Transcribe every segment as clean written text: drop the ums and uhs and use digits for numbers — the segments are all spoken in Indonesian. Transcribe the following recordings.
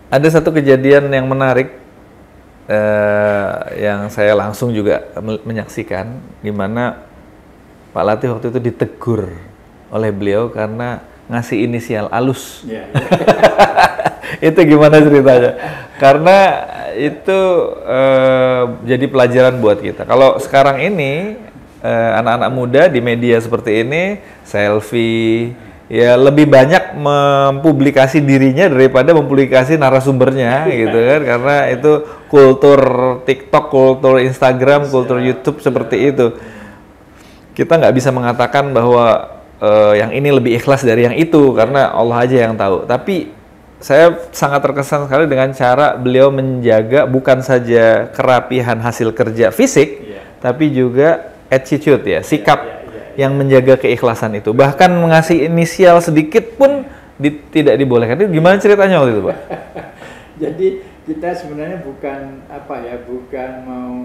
Ada satu kejadian yang menarik yang saya langsung juga menyaksikan, di mana Pak Latif waktu itu ditegur oleh beliau karena ngasih inisial alus. Ya. Itu gimana ceritanya? Karena itu jadi pelajaran buat kita. Kalau sekarang ini anak-anak muda di media seperti ini selfie, ya lebih banyak mempublikasi dirinya daripada mempublikasi narasumbernya gitu kan, karena itu kultur TikTok, kultur Instagram, kultur YouTube seperti itu. Kita nggak bisa mengatakan bahwa yang ini lebih ikhlas dari yang itu, karena Allah aja yang tahu. Tapi saya sangat terkesan sekali dengan cara beliau menjaga bukan saja kerapihan hasil kerja fisik, tapi juga attitude ya, sikap yang menjaga keikhlasan itu. Bahkan mengasih inisial sedikit pun tidak dibolehkan. Itu gimana ceritanya waktu itu, Pak? Jadi kita sebenarnya bukan bukan mau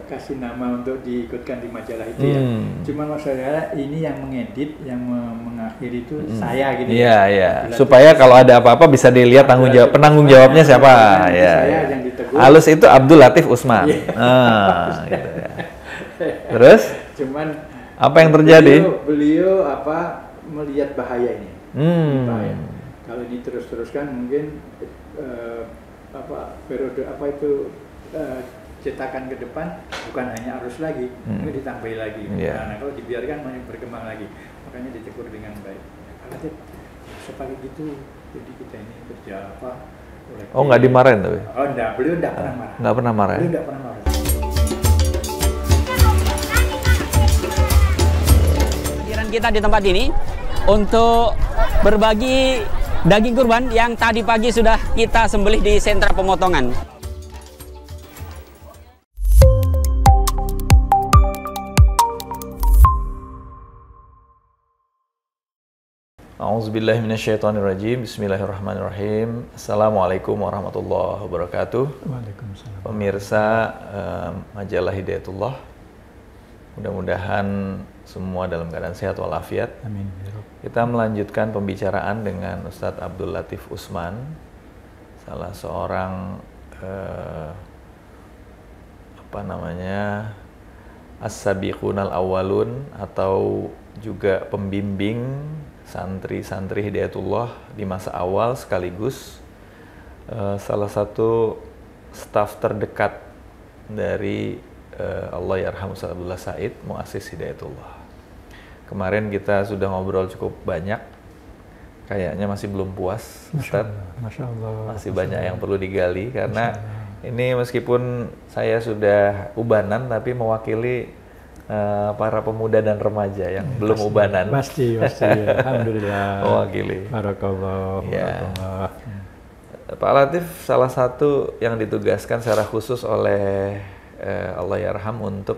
kasih nama untuk diikutkan di majalah itu ya. Cuman maksudnya ini yang mengedit, yang mengakhiri itu saya gitu. Iya, iya. Supaya kalau ada apa-apa bisa dilihat penanggung jawabnya siapa. Saya yang ditegur. Alus itu Abdul Latif Usman. Gitu ya. Terus? Cuman apa yang terjadi? Beliau melihat bahaya ini. Bahaya. Kalau ini terus-teruskan mungkin periode cetakan ke depan bukan hanya arus lagi, mungkin ditambahi lagi. Nah, kalau dibiarkan berkembang lagi, makanya ditegur dengan baik. Kalau seperti gitu, jadi kita ini kerja nggak dimarahin tapi? Oh enggak, beliau enggak pernah marah. Nggak pernah marah. Beliau enggak pernah marah. Kita di tempat ini untuk berbagi daging kurban yang tadi pagi sudah kita sembelih di sentra pemotongan. A'udzubillahi minasyaitonirrajim. Bismillahirrahmanirrahim. Assalamualaikum warahmatullahi wabarakatuh. Waalaikumsalam. Pemirsa majalah Hidayatullah, mudah-mudahan semua dalam keadaan sehat walafiat. Amin. Kita melanjutkan pembicaraan dengan Ustadz Abdul Latif Usman, salah seorang as-sabiqunal awwalun, atau juga pembimbing santri-santri Hidayatullah di masa awal, sekaligus salah satu staf terdekat dari Allahyarham Ustadz Abdullah Said, muassis Hidayatullah. Kemarin kita sudah ngobrol cukup banyak, kayaknya masih belum puas, Ustadz. Masya Allah. Masih banyak yang perlu digali, karena ini meskipun saya sudah ubanan, tapi mewakili para pemuda dan remaja yang belum ubanan. Pasti, alhamdulillah. Mewakili. Barakallah. Pak Latif salah satu yang ditugaskan secara khusus oleh Allahyarham untuk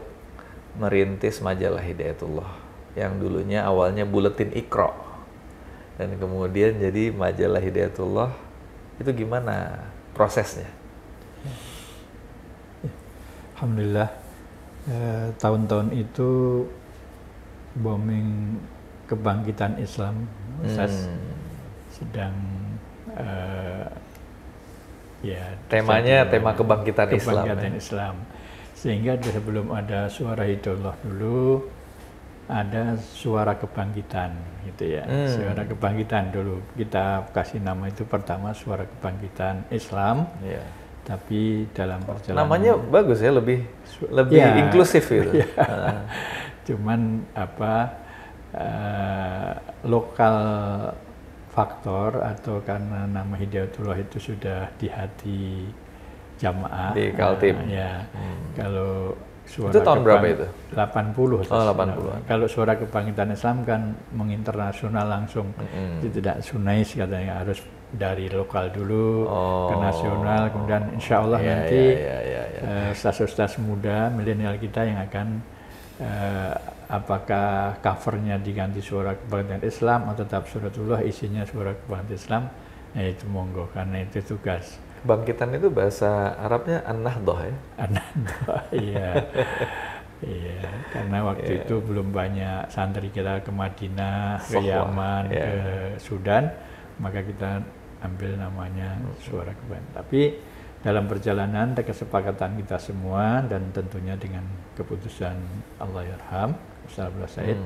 merintis majalah Hidayatullah, yang dulunya awalnya Buletin Iqra dan kemudian jadi majalah Hidayatullah. Itu gimana prosesnya? Alhamdulillah, tahun-tahun itu booming kebangkitan Islam, sedang temanya tema kebangkitan Islam. Sehingga sebelum ada suara Hidayatullah dulu, ada suara kebangkitan gitu ya. Suara kebangkitan dulu kita kasih nama itu, pertama suara kebangkitan Islam. Tapi dalam perjalanan namanya bagus ya, lebih inklusif gitu. Cuman lokal faktor atau karena nama Hidayatullah itu sudah di hati jamaah di Kaltim. Kalau suara itu tahun berapa itu? 80. 80. Kalau suara kebangkitan Islam kan menginternasional langsung. Itu tidak sunais katanya, harus dari lokal dulu ke nasional, kemudian insya Allah nanti ustaz-ustaz muda milenial kita yang akan apakah covernya diganti suara kebangkitan Islam atau tetap suratullah isinya suara kebangkitan Islam, itu monggo, karena itu tugas. Kebangkitan itu bahasa Arabnya an-nahdah ya? An-nahdah, iya. Iya, karena waktu itu belum banyak santri kita ke Madinah, ke Yaman, ke Sudan, maka kita ambil namanya Suara Kebangkitan. Tapi dalam perjalanan ada kesepakatan kita semua dan tentunya dengan keputusan Allahyarham Ustaz Abdullah Said,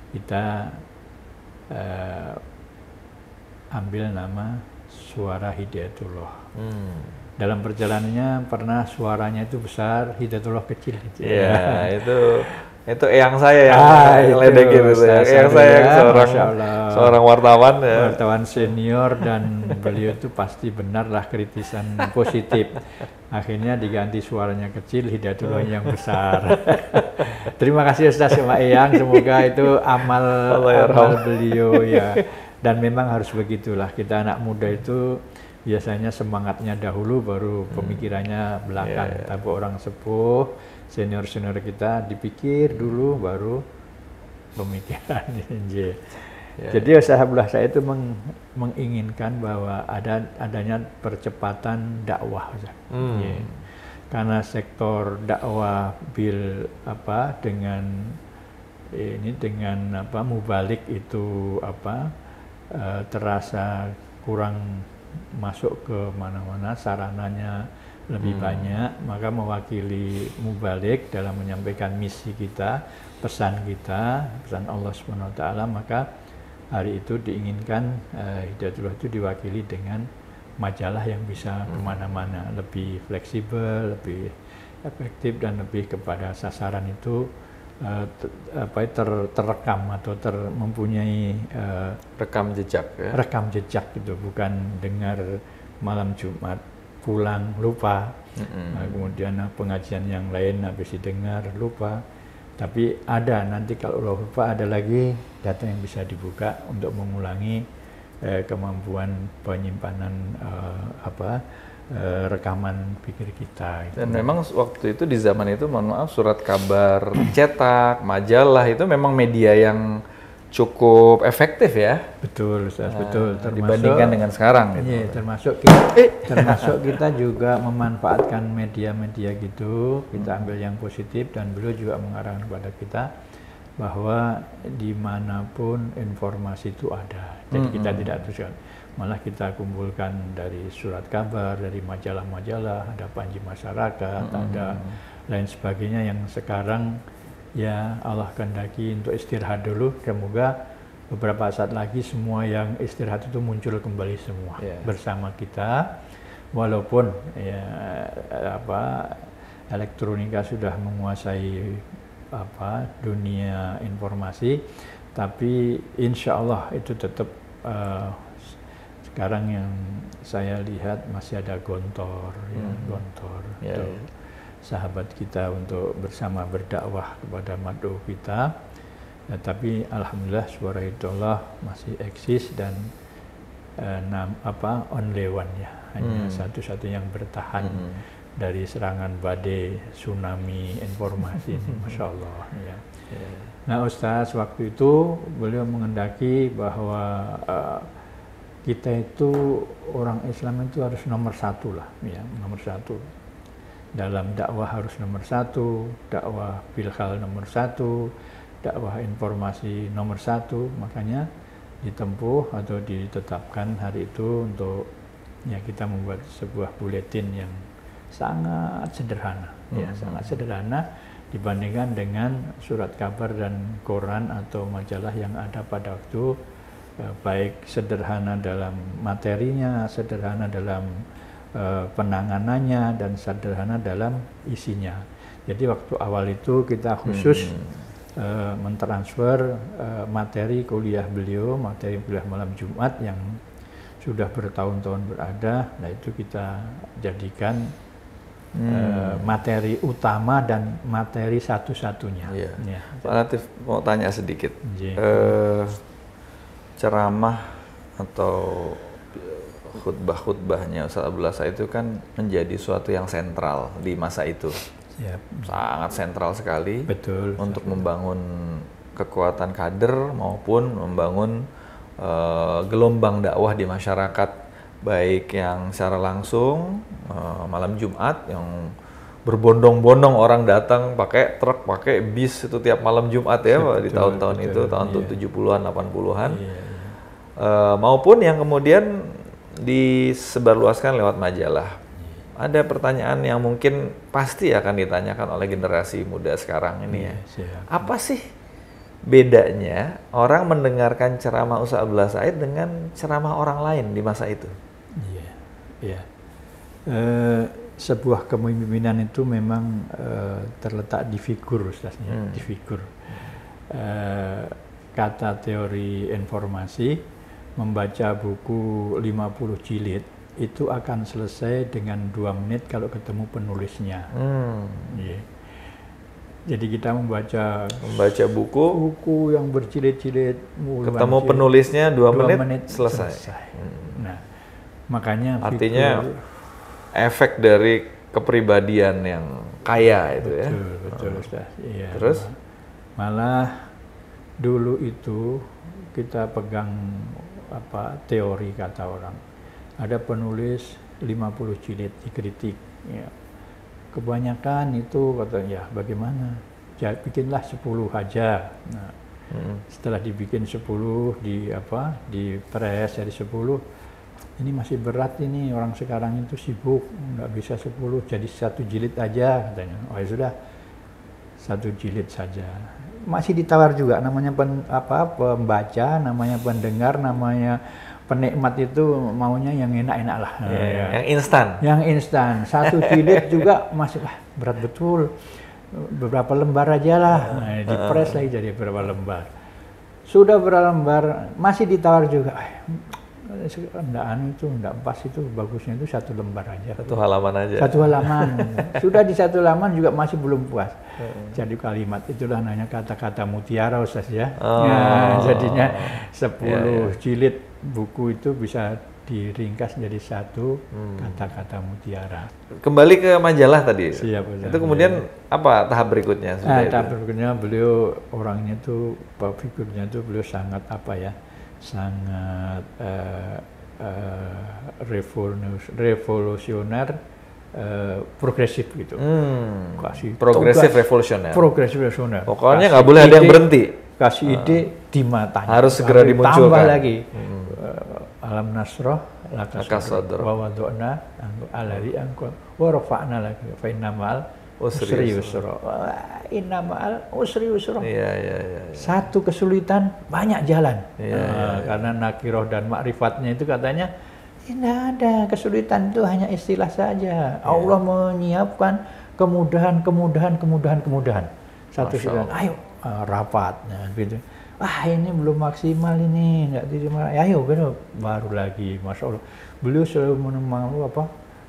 kita ambil nama Suara Hidayatullah. Dalam perjalanannya pernah suaranya itu besar, Hidayatullah kecil. Iya, itu yang saya yang ledekin itu ya. Yang saya seorang wartawan ya. Wartawan senior dan beliau itu pasti benar lah kritisan positif. Akhirnya diganti suaranya kecil, Hidayatullah yang besar. Terima kasih Ustaz sama Eyang, semoga itu amal beliau ya. Dan memang harus begitulah, kita anak muda itu biasanya semangatnya dahulu baru pemikirannya belakang. Tapi orang sepuh, senior-senior kita dipikir dulu baru pemikiran. Jadi Ustaz Abdullah Said itu menginginkan bahwa adanya percepatan dakwah. Karena sektor dakwah dengan mubalik itu terasa kurang masuk ke mana-mana, sarananya lebih banyak, maka mewakili mubalik dalam menyampaikan misi kita, pesan Allah Subhanahu wa taala, maka hari itu diinginkan Hidayatullah itu diwakili dengan majalah yang bisa kemana-mana, lebih fleksibel, lebih efektif dan lebih kepada sasaran itu terekam atau mempunyai rekam jejak ya? Rekam jejak gitu, bukan dengar malam Jumat pulang lupa, kemudian pengajian yang lain habis didengar lupa, tapi ada nanti kalau lupa ada lagi data yang bisa dibuka untuk mengulangi kemampuan penyimpanan rekaman pikir kita. Dan memang waktu itu di zaman itu, mohon maaf, surat kabar cetak, majalah itu memang media yang cukup efektif ya. Betul, Ustaz, betul. Dibandingkan dengan sekarang. Iya, gitu. termasuk kita juga memanfaatkan media-media gitu, kita ambil yang positif dan beliau juga mengarahkan kepada kita bahwa dimanapun informasi itu ada. Jadi kita tidak teruskan. Malah kita kumpulkan dari surat kabar, dari majalah-majalah, ada Panji Masyarakat, ada lain sebagainya yang sekarang ya Allah kehendaki untuk istirahat dulu. Semoga beberapa saat lagi semua yang istirahat itu muncul kembali semua bersama kita. Walaupun elektronika sudah menguasai dunia informasi, tapi insya Allah itu tetap sekarang yang saya lihat masih ada Gontor, untuk sahabat kita untuk bersama berdakwah kepada mad'u kita. Ya, tapi alhamdulillah Suara Hidayatullah masih eksis dan only one ya, hanya satu-satu yang bertahan dari serangan badai tsunami informasi ini, masya Allah. Ya. Nah Ustaz, waktu itu beliau mengendaki bahwa kita itu orang Islam itu harus nomor satu lah, ya, nomor satu. Dalam dakwah harus nomor satu, dakwah bilhal nomor satu, dakwah informasi nomor satu. Makanya ditempuh atau ditetapkan hari itu untuk ya kita membuat sebuah buletin yang sangat sederhana, ya sangat sederhana dibandingkan dengan surat kabar dan koran atau majalah yang ada pada waktu. Baik sederhana dalam materinya, sederhana dalam penanganannya, dan sederhana dalam isinya. Jadi waktu awal itu kita khusus mentransfer materi kuliah beliau, materi kuliah malam Jumat yang sudah bertahun-tahun berada. Nah itu kita jadikan materi utama dan materi satu-satunya. Ya. Pak Latif mau tanya sedikit. Ceramah atau khutbah-khutbahnya Ustaz Abdullah Said itu kan menjadi suatu yang sentral di masa itu. Sangat sentral sekali. Betul. Untuk membangun kekuatan kader maupun membangun gelombang dakwah di masyarakat, baik yang secara langsung malam Jumat yang berbondong-bondong orang datang pakai truk, pakai bis itu tiap malam Jumat ya, di tahun-tahun itu, tahun 70-an, 80-an. Maupun yang kemudian disebarluaskan lewat majalah. Ada pertanyaan yang mungkin pasti akan ditanyakan oleh generasi muda sekarang ini ya. Apa sih bedanya orang mendengarkan ceramah Ustaz Abdullah Said dengan ceramah orang lain di masa itu? Iya. Sebuah kepemimpinan itu memang terletak di figur, Ustaznya, di figur. Kata teori informasi, membaca buku 50 jilid itu akan selesai dengan 2 menit kalau ketemu penulisnya. Jadi kita membaca buku yang berjilid-jilid, ketemu penulisnya 2 menit selesai. Nah, makanya artinya efek dari kepribadian yang kaya itu ya. Betul, Ustaz. Iya. Terus malah dulu itu kita pegang teori kata orang. Ada penulis 50 jilid dikritik, ya. Kebanyakan itu katanya, bagaimana? Bikinlah 10 aja. Nah, setelah dibikin 10 di press jadi 10, ini masih berat ini, orang sekarang itu sibuk, nggak bisa 10, jadi 1 jilid aja katanya. Oh ya sudah, 1 jilid saja. Masih ditawar juga, namanya pembaca, namanya pendengar, namanya penikmat itu maunya yang enak-enak lah. Yang instan. Yang instan. 1 jilid juga masih berat betul. Beberapa lembar aja lah. Nah, di press lagi jadi beberapa lembar. Sudah beberapa lembar masih ditawar juga. Enggak pas itu, bagusnya itu 1 lembar aja. 1 halaman aja. 1 halaman. Sudah di 1 halaman juga masih belum puas. Jadi kalimat itulah namanya kata-kata mutiara, Ustaz ya. Nah, jadinya 10 jilid buku itu bisa diringkas jadi 1 kata-kata mutiara. Kembali ke majalah tadi. Siap, Ustaz. Itu kemudian apa tahap berikutnya? Tahap berikutnya beliau orangnya tuh, figurnya tuh beliau sangat sangat revolusioner, progresif gitu. Progresif revolusioner. Progresif revolusioner. Pokoknya nggak boleh ada yang berhenti. Kasih ide di matanya. Harus segera dimunculkan. Tambah lagi. Alam nasroh laka sadr wa wadu'na alari angkut wa rafa'na lagi fa innamal usri yusra. Innamal usri yusra. Iya. Satu kesulitan, banyak jalan. Karena nakiroh dan makrifatnya itu katanya tidak ada kesulitan, itu hanya istilah saja. Allah menyiapkan kemudahan. Satu kesulitan, ayo rapat, gitu. Ini belum maksimal ini, nggak terima. Ayo, baru lagi, Masya Allah. Beliau selalu menemani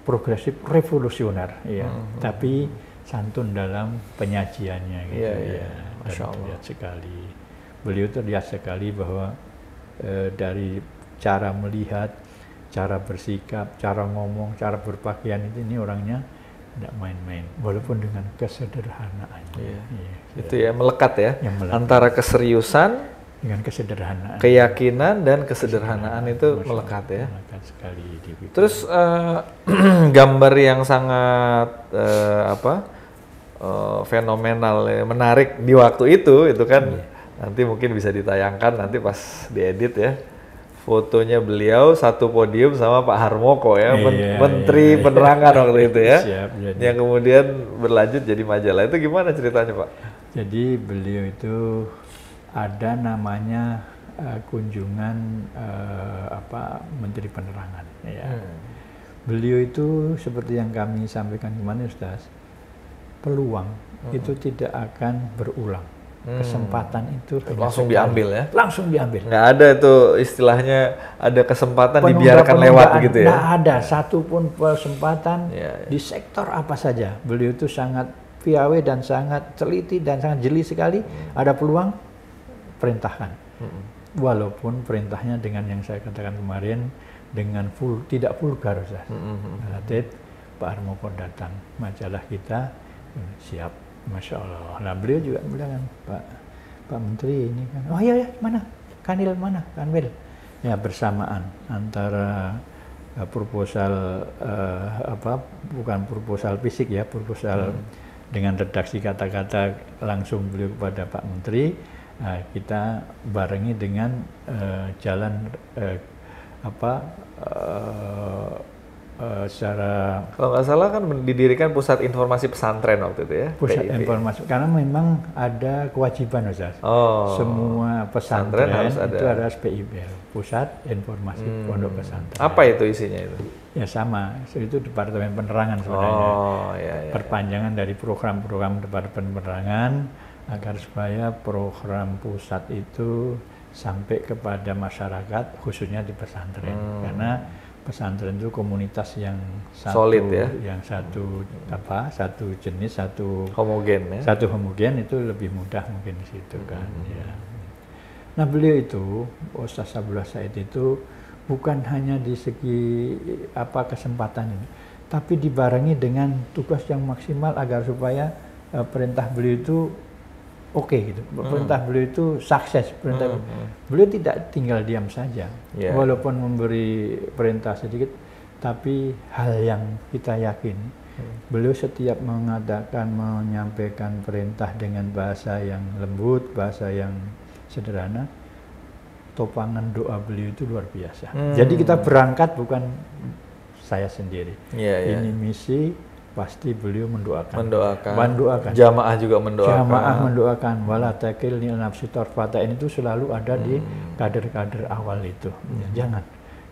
progresif revolusioner, ya. Tapi santun dalam penyajiannya, gitu ya. Masya Allah. Terlihat sekali. Beliau terlihat sekali bahwa dari cara melihat, cara bersikap, cara ngomong, cara berpakaian ini orangnya tidak main-main, walaupun dengan kesederhanaan. Itu ya melekat ya, antara keseriusan dengan kesederhanaan, keyakinan dan kesederhanaan itu melekat ya. Melekat sekali. Terus gambar yang sangat fenomenal, menarik di waktu itu kan nanti mungkin bisa ditayangkan nanti pas diedit ya. Fotonya beliau satu podium sama Pak Harmoko ya, Menteri Penerangan waktu itu ya. Siap, yang kemudian berlanjut jadi majalah. Itu gimana ceritanya, Pak? Jadi beliau itu ada namanya kunjungan Menteri Penerangan ya. Beliau itu seperti yang kami sampaikan kemarin, Ustaz, peluang itu tidak akan berulang. Kesempatan itu langsung diambil ya? Langsung diambil. Nggak ada itu istilahnya ada kesempatan dibiarkan lewat gitu ya? Nggak ada satupun kesempatan di sektor apa saja. Beliau itu sangat piawai dan sangat teliti dan sangat jeli sekali. Ada peluang, perintahkan. Walaupun perintahnya dengan yang saya katakan kemarin, dengan tidak vulgar. Pak Harmoko datang, majalah kita siap. Masya Allah. Nah beliau juga bilang kan, Pak Menteri ini kan, oh iya mana, Kanwil mana, Kanwil. Ya bersamaan antara proposal bukan proposal fisik ya, proposal dengan redaksi kata-kata langsung beliau kepada Pak Menteri. Kita barengi dengan jalan secara Kalau nggak salah kan didirikan pusat informasi pesantren waktu itu ya. pusat PIP. informasi, karena memang ada kewajiban Ustaz. Oh. Semua pesantren harus itu ada. ada PIP, pusat informasi pondok pesantren. Apa itu isinya itu? Ya sama, itu Departemen Penerangan sebenarnya. Oh, ya. Perpanjangan dari program-program Departemen Penerangan agar supaya program pusat itu sampai kepada masyarakat, khususnya di pesantren. Karena pesantren itu komunitas yang satu, Solid ya? yang satu jenis, satu Homogen ya. satu homogen, itu lebih mudah mungkin di situ kan. Ya. Nah beliau itu, Ustaz Abdullah Said itu bukan hanya di segi kesempatan ini, tapi dibarengi dengan tugas yang maksimal agar supaya perintah beliau itu oke gitu. Perintah beliau itu sukses. Beliau tidak tinggal diam saja. Yeah. Walaupun memberi perintah sedikit, tapi hal yang kita yakin, beliau setiap menyampaikan perintah dengan bahasa yang lembut, bahasa yang sederhana, topangan doa beliau itu luar biasa. Jadi kita berangkat bukan saya sendiri. Yeah. Ini misi, pasti beliau mendoakan. Jamaah juga mendoakan. Jamaah mendoakan. Wala takilni nafsi tarfatain itu selalu ada di kader-kader awal itu.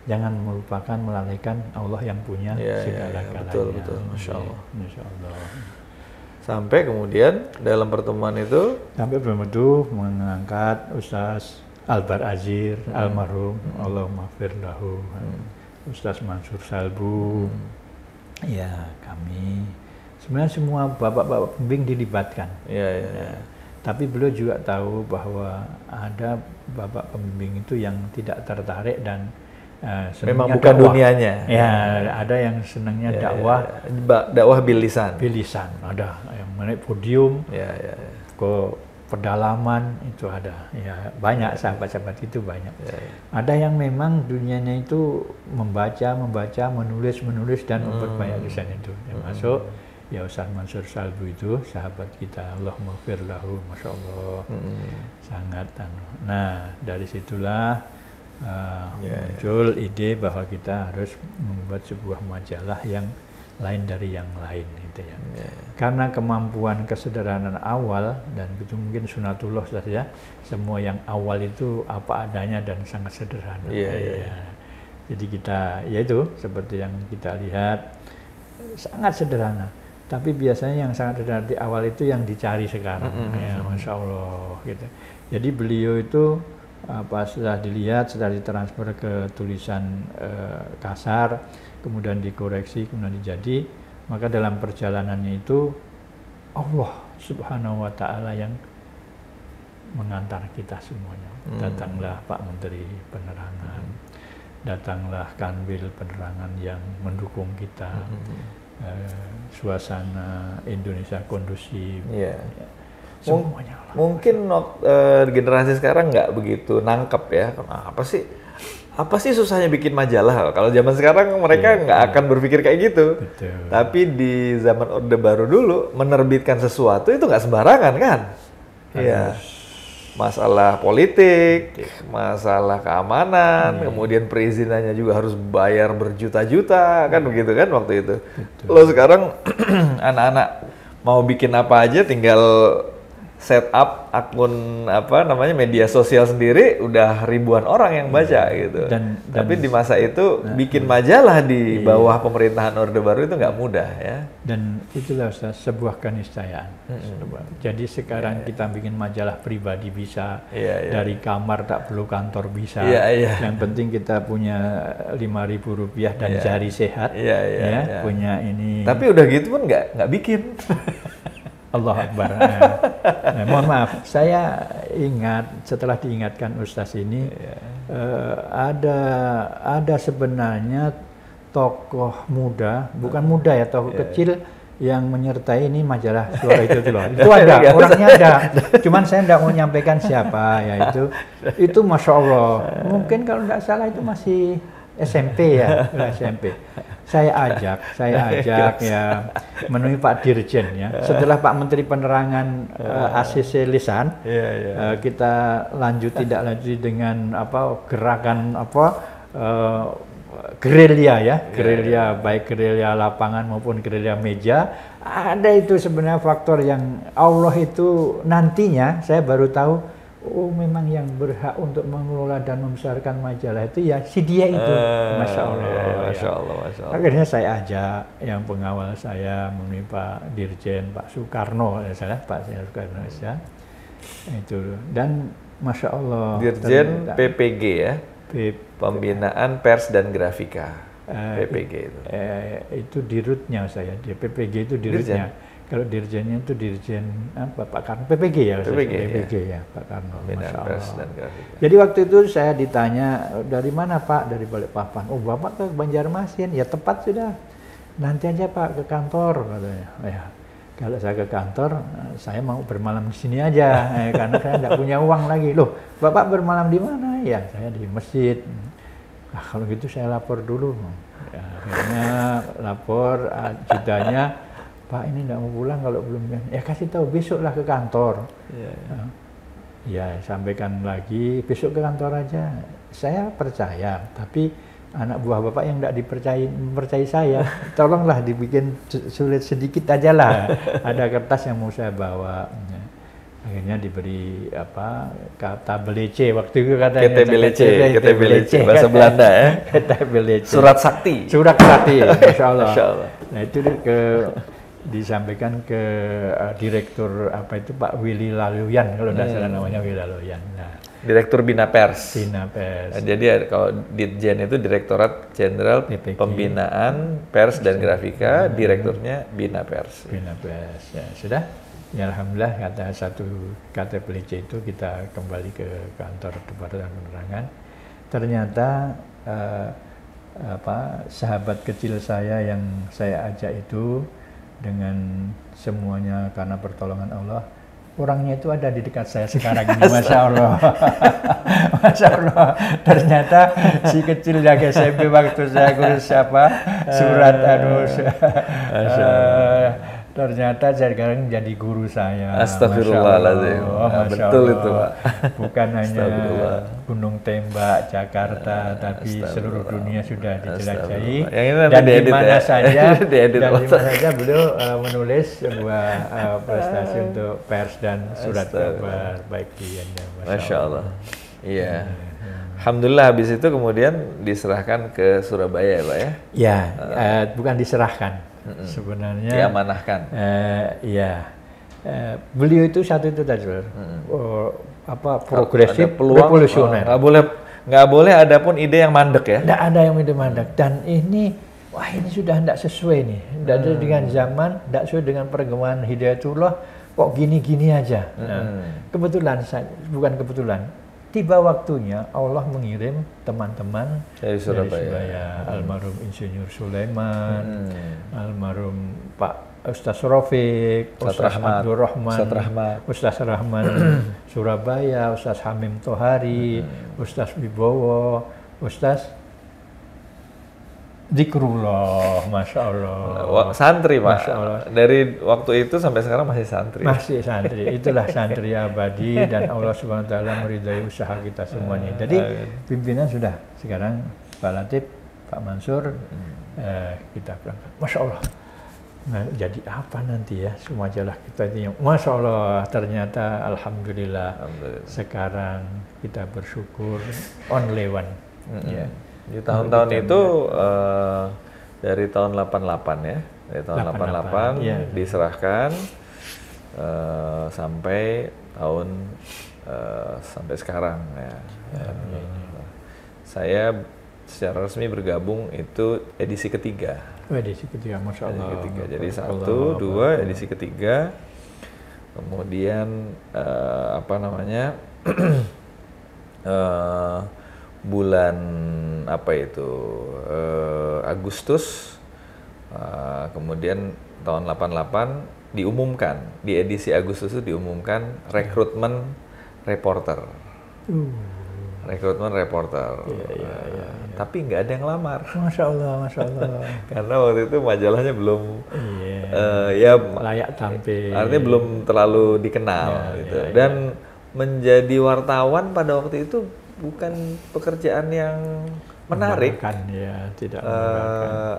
Jangan melupakan, melalaikan Allah yang punya segala-galanya. Betul. Masya Allah. Masya Allah. Sampai kemudian dalam pertemuan itu mengangkat Ustaz Albar Azir, almarhum, Allahumma fir lahu, Ustaz Mansur Salbu. Ya, kami sebenarnya semua bapak-bapak pembimbing dilibatkan. Ya. Tapi beliau juga tahu bahwa ada bapak pembimbing itu yang tidak tertarik dan memang bukan dakwah. Dunianya. Ya, ada yang senangnya dakwah. Dakwah bilisan. Ada yang menaik podium. Ya. Ke pedalaman itu ada, ya banyak sahabat-sahabat itu banyak. Ada yang memang dunianya itu membaca, menulis dan memperbanyak lisan itu. Termasuk ya Ustaz Mansur Salbu itu sahabat kita, Allahumma fir lahu, masya Allah, sangat. Nah dari situlah muncul ide bahwa kita harus membuat sebuah majalah yang lain dari yang lain gitu ya. Karena kemampuan kesederhanaan awal, dan itu mungkin sunatullah saja, semua yang awal itu apa adanya dan sangat sederhana. Jadi kita, yaitu seperti yang kita lihat, sangat sederhana. Tapi biasanya yang sangat sederhana di awal itu yang dicari sekarang. Masya Allah gitu. Jadi beliau itu setelah dilihat, setelah ditransfer ke tulisan kasar, kemudian dikoreksi, kemudian dijadi, maka dalam perjalanannya itu Allah Subhanahu wa Ta'ala yang mengantar kita semuanya. Datanglah Pak Menteri Penerangan, datanglah Kanwil Penerangan yang mendukung kita, suasana Indonesia kondusif. Semuanya. Mungkin generasi sekarang nggak begitu nangkep ya. Apa sih susahnya bikin majalah? Kalau zaman sekarang mereka nggak akan berpikir kayak gitu. Betul. Tapi di zaman Orde Baru dulu menerbitkan sesuatu itu nggak sembarangan kan? Iya. Masalah politik, masalah keamanan, kemudian perizinannya juga harus bayar berjuta-juta kan begitu kan waktu itu. Kalau sekarang anak-anak mau bikin apa aja tinggal set up akun media sosial sendiri, udah ribuan orang yang baca gitu. Tapi di masa itu bikin majalah di bawah pemerintahan Orde Baru itu nggak mudah ya. Dan itulah Ustaz, sebuah keniscayaan. Jadi sekarang kita bikin majalah pribadi bisa, dari kamar tak perlu kantor bisa. Yang penting kita punya Rp5.000 dan jari sehat, punya ini. Tapi udah gitu pun nggak bikin. Allah Akbar. Mohon maaf, saya ingat setelah diingatkan Ustaz ini, ada sebenarnya tokoh muda, bukan muda ya, tokoh kecil yang menyertai ini majalah Suara Hidayatullah. Itu ada, orangnya ada. Cuman saya tidak mau menyampaikan siapa ya itu Masya Allah. Mungkin kalau tidak salah itu masih SMP ya, SMP. Saya ajak ya menemui Pak Dirjen ya. Setelah Pak Menteri Penerangan ACC Lisan, kita tidak lanjut dengan gerakan gerilya ya, gerilya baik gerilya lapangan maupun gerilya meja, ada itu sebenarnya faktor yang Allah itu nantinya saya baru tahu, oh memang yang berhak untuk mengelola dan membesarkan majalah itu ya si dia itu, Masya Allah. Masya Allah, Masya Allah. Akhirnya saya ajak yang pengawal saya, menemui Pak Dirjen, Pak Soekarno, Pak Soekarno ya, itu, dan Masya Allah. Dirjen PPG ya, Pembinaan Pers dan Grafika, PPG itu. Itu dirutnya saya, di PPG itu dirutnya. Kalau dirjennya itu dirjen apa Pak Karno, PPG ya, PPG ya Pak Karno. Pembinaan Pers dan Grafika. Jadi waktu itu saya ditanya, dari mana Pak? Dari Balikpapan. Oh Bapak ke Banjarmasin, ya tepat sudah. Nanti aja Pak ke kantor katanya. Ya. Kalau saya ke kantor, saya mau bermalam di sini aja, karena saya tidak punya uang lagi. Loh, Bapak bermalam di mana? Ya, saya di masjid. Nah, kalau gitu saya lapor dulu. Ya, akhirnya lapor, ajudannya, Pak ini tidak mau pulang kalau belum. Ya kasih tahu, besoklah ke kantor. Ya, sampaikan lagi, besok ke kantor aja. Saya percaya, tapi anak buah Bapak yang tidak mempercayai saya, tolonglah dibikin sulit sedikit aja lah. Ada kertas yang mau saya bawa. Akhirnya diberi apa, kata belece waktu itu katanya. KTBLC, bahasa Belanda ya. KTBLC. Surat sakti. Surat sakti, Masya Allah. Masya Allah. Nah itu disampaikan ke Direktur apa itu Pak Willy Laluyan, kalau tidak salah namanya Willy Laluyan. Nah, Direktur Bina Pers. Bina Pers. Jadi kalau Ditjen itu Direktorat Jenderal Pembinaan Pers dan Grafika, direkturnya Bina Pers. Bina Pers. Ya, sudah. Ya alhamdulillah kata satu KTBLC itu kita kembali ke kantor Departemen Penerangan. Ternyata sahabat kecil saya yang saya ajak itu dengan semuanya karena pertolongan Allah, orangnya itu ada di dekat saya sekarang ini, Masya Allah. Masya Allah. Ternyata si kecil yang SMP waktu saya kursus surat ternyata sekarang jadi guru saya. Astagfirullahaladzim. Betul itu Pak. Bukan hanya Gunung Tembak, Jakarta, tapi seluruh dunia sudah dijelajahi. Dan di mana saja, beliau menulis sebuah prestasi untuk pers dan surat kabar baik di Anda. Masya Allah. Iya. Alhamdulillah habis itu kemudian diserahkan ke Surabaya ya Pak ya? Ya, bukan diserahkan. Sebenarnya diamanahkan. Beliau itu satu itu tadi, progresif, revolusioner. Nggak boleh ada pun ide yang mandek ya? Nggak ada yang ide mandek. Dan ini, wah ini sudah tidak sesuai nih. Tidak sesuai dengan zaman, tidak sesuai dengan perkembangan Hidayatullah. Kok gini-gini aja. Nah, kebetulan, bukan kebetulan. Tiba waktunya Allah mengirim teman-teman dari Surabaya, almarhum Insinyur Sulaiman, almarhum Pak Ustaz Rofiq, Ustaz Abdul Rahman, Ustaz Rahman Surabaya, Ustaz Hamim Tohari, Ustaz Wibowo, Ustaz Zikrullah, Masya Allah. Santri Pak, dari waktu itu sampai sekarang masih santri. Masih santri, itulah santri abadi dan Allah SWT meridai usaha kita semuanya. Jadi pimpinan sudah, sekarang Pak Latif, Pak Mansur, kita berangkat. Masya Allah, nah, jadi apa nanti ya majalah kita ini? Masya Allah, ternyata Alhamdulillah. Sekarang kita bersyukur only one. Ya. Di tahun-tahun itu dari tahun 88 ya, dari tahun 88 diserahkan sampai tahun sampai sekarang ya. Saya secara resmi bergabung itu edisi ketiga. Edisi ketiga, Masya Allah. Ketiga. Jadi 1, 2, edisi ketiga. Kemudian bulan Agustus, kemudian tahun 88 diumumkan, di edisi Agustus itu diumumkan rekrutmen reporter. Rekrutmen reporter. Tapi nggak ada yang lamar. Masya Allah, Masya Allah. Karena waktu itu majalahnya belum layak tampil. Artinya belum terlalu dikenal gitu. Dan menjadi wartawan pada waktu itu bukan pekerjaan yang menarik, tidak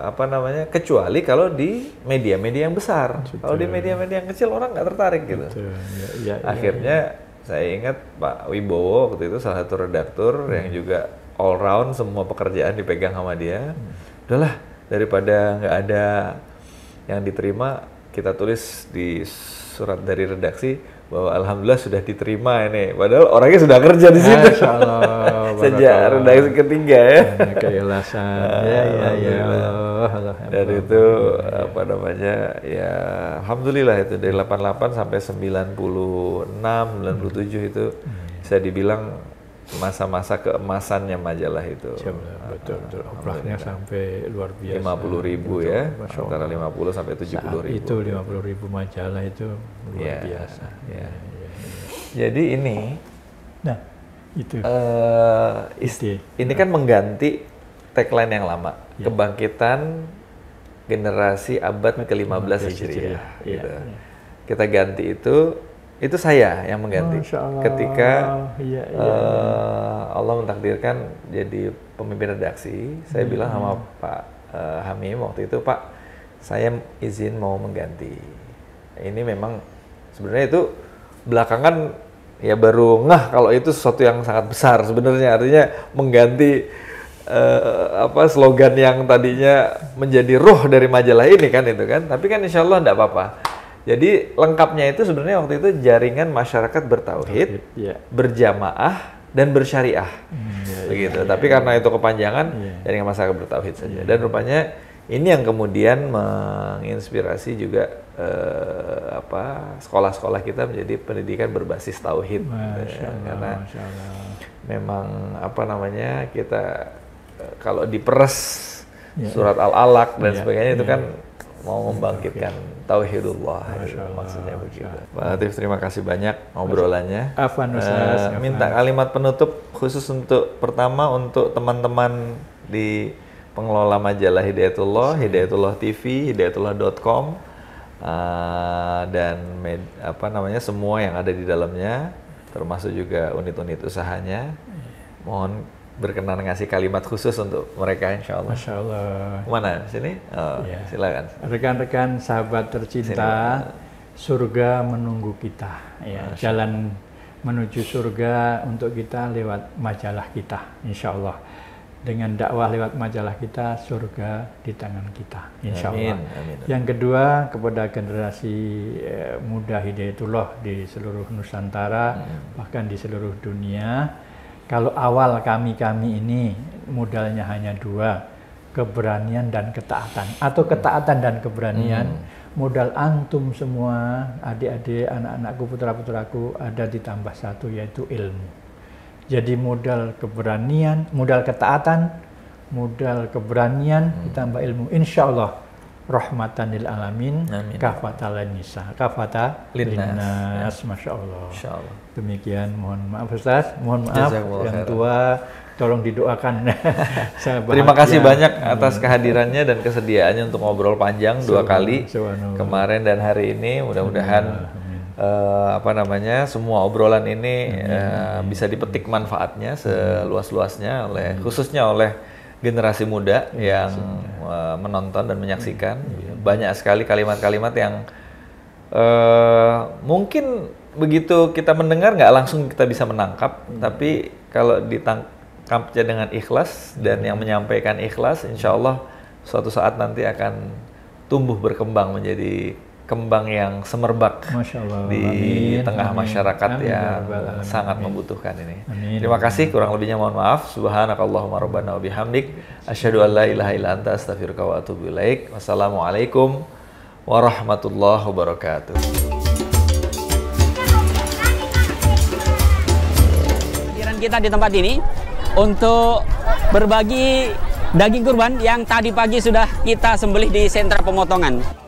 apa namanya, kecuali kalau di media-media yang besar. Kalau di media-media yang kecil orang nggak tertarik gitu. Akhirnya saya ingat Pak Wibowo waktu itu salah satu redaktur yang juga all round, semua pekerjaan dipegang sama dia. Udahlah, daripada nggak ada yang diterima, kita tulis di surat dari redaksi bahwa alhamdulillah sudah diterima ini. Padahal orangnya sudah kerja di situ. Sejak redaksi ketiga ya. Keikhlasan. Allah. Dan itu apa namanya, ya alhamdulillah itu dari 88 sampai 96, 97 itu bisa dibilang masa-masa keemasannya majalah itu. Betul. Operasinya sampai luar biasa. 50.000 ya, antara 50 sampai 70.000. Itu 50.000 majalah itu luar biasa. Ya. Jadi ini, nah itu ini kan mengganti tagline yang lama, kebangkitan generasi abad ke-15 Hijriah. Gitu. Kita ganti itu saya yang mengganti. Ketika Allah mentakdirkan jadi pemimpin redaksi, saya bilang sama Pak Hamim waktu itu, Pak, saya izin mau mengganti. Ini memang sebenarnya itu belakangan ya baru kalau itu sesuatu yang sangat besar sebenarnya, artinya mengganti slogan yang tadinya menjadi ruh dari majalah ini kan itu kan, tapi kan insya Allah enggak apa-apa. Jadi lengkapnya itu sebenarnya waktu itu jaringan masyarakat bertauhid, berjamaah dan bersyariah, begitu. Tapi karena itu kepanjangan, jaringan masyarakat bertauhid saja. Dan rupanya ini yang kemudian menginspirasi juga sekolah-sekolah kita menjadi pendidikan berbasis tauhid, karena memang kita kalau diperes surat Al-Alaq dan sebagainya itu kan mau membangkitkan tauhidullah, maksudnya begitu. Pak Latif, terima kasih banyak ngobrolannya. Minta kalimat penutup khusus untuk untuk teman-teman di pengelola majalah Hidayatullah TV, hidayatullah.com, dan semua yang ada di dalamnya, termasuk juga unit-unit usahanya. Mohon berkenan ngasih kalimat khusus untuk mereka, insya Allah. Masya Allah. Mana? Sini? Silakan. Rekan-rekan sahabat tercinta, surga menunggu kita. Jalan menuju surga untuk kita lewat majalah kita, insya Allah. Dengan dakwah lewat majalah kita, surga di tangan kita, insya Allah. Amin. Yang kedua, kepada generasi muda Hidayatullah di seluruh Nusantara, bahkan di seluruh dunia, kalau awal kami ini modalnya hanya 2, keberanian dan ketaatan, atau ketaatan dan keberanian. Modal antum semua, adik-adik, anak-anakku, putra-putraku, ada ditambah 1, yaitu ilmu. Jadi modal keberanian, modal ketaatan, modal keberanian ditambah ilmu, insya Allah rahmatan lil alamin, kafata linnas, masya Allah. Demikian, mohon maaf Ustaz, mohon maaf yang tua, tolong didoakan. Terima kasih banyak atas kehadirannya dan kesediaannya untuk ngobrol panjang 2 kali kemarin dan hari ini. Mudah-mudahan semua obrolan ini bisa dipetik manfaatnya seluas-luasnya khususnya oleh generasi muda yang menonton dan menyaksikan. Banyak sekali kalimat-kalimat yang mungkin begitu kita mendengar nggak langsung kita bisa menangkap, tapi kalau ditangkapnya dengan ikhlas dan yang menyampaikan ikhlas, insya Allah suatu saat nanti akan tumbuh berkembang menjadi kembang yang semerbak di tengah masyarakat yang sangat membutuhkan ini. Terima kasih, kurang lebihnya mohon maaf. Subhanakallahumma rabbana wa bihamdik, asyhadu an la ilaha illa anta, astaghfiruka wa atubu ilaik. Wassalamualaikum warahmatullahi wabarakatuh. Hadiran kita di tempat ini untuk berbagi daging kurban yang tadi pagi sudah kita sembelih di sentra pemotongan.